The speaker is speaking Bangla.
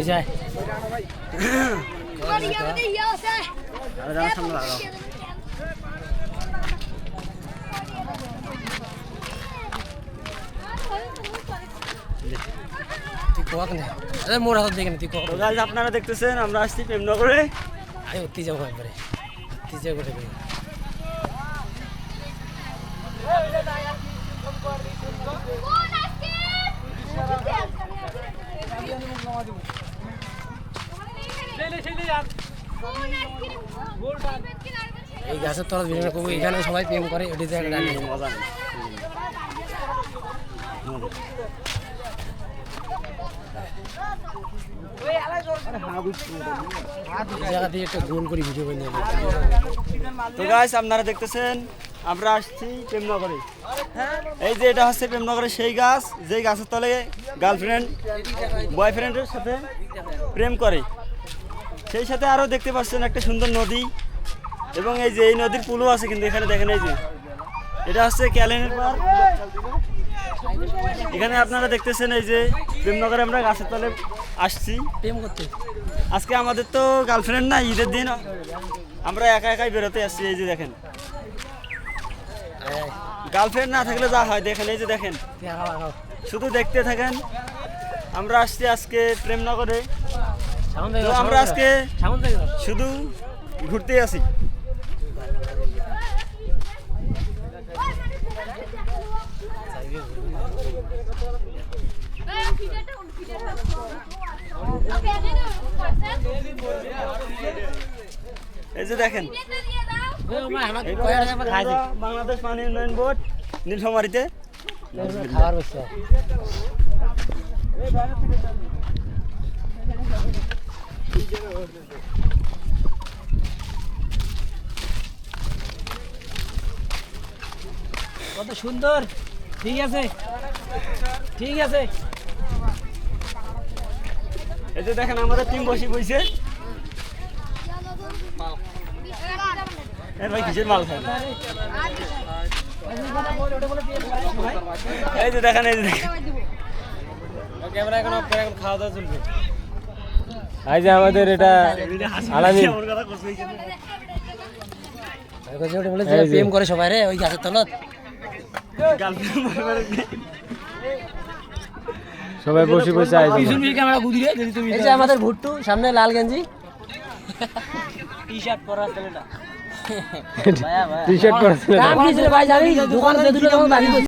যায় আপনারা দেখতেছেন আমরা আসছি প্রেমনগরে। আমি উঠতে যাবো একবারে করে এই গাছের তলা বিভিন্ন কবু এখানে সবাই প্রেম করে ওটিতে একটা মজা নেই। জায়গা দিয়ে একটা গোল করে ভিডিও বানিয়ে তো গাইস আপনারা দেখতেছেন আমরা আসছি প্রেমনগরে। এই যে এটা হচ্ছে প্রেমনগরের সেই গাছ, যেই গাছের তলে গার্লফ্রেন্ড বয়ফ্রেন্ডের সাথে প্রেম করে। সেই সাথে আরও দেখতে পাচ্ছেন একটা সুন্দর নদী, এবং এই যে এই নদীর পুলও আছে কিন্তু এখানে দেখেন। এই যে এটা হচ্ছে ক্যালেনের পার্ক। এখানে আপনারা দেখতেছেন এই যে প্রেমনগরে আমরা গাছের তলে আসছি প্রেম করতে। আজকে আমাদের তো গার্লফ্রেন্ড না, ঈদের দিন আমরা একা একাই বেরোতে আসছি। এই যে দেখেন, গার্লফ্রেন্ড না থাকলে যা হয় দেখেন। এই যে দেখেন, শুধু দেখতে থাকেন। আমরা আসছি আজকে প্রেমনগরে। তো আমরা আজকে শুধু ঘুরতে আসি। এই যে দেখেন, বাংলাদেশ পানি উন্নয়ন বোর্ড নীলফামারীতে খাবার বসছে। কত সুন্দর। ঠিক আছে, ঠিক আছে। এই যে দেখেন আমাদের টিম বসে বইছে। ভাই কিসের মাল খায়? এই যে দেখেন, এই যে দেখেন, ক্যামেরা এখন খাওয়া দাওয়া চলবে। এই যে আমাদের এটা আলামিন প্রেম করে সবাই রে ওই গাছের তলত। সবাই বসে বসে ক্যামেরা গুদিরে এই যে আমাদের ভুট্টু, সামনে লাল গেঞ্জি টি-শার্ট পরা ছেলেটা। টি শার্ট পরা ছেলেটা ভাই জানি দোকানে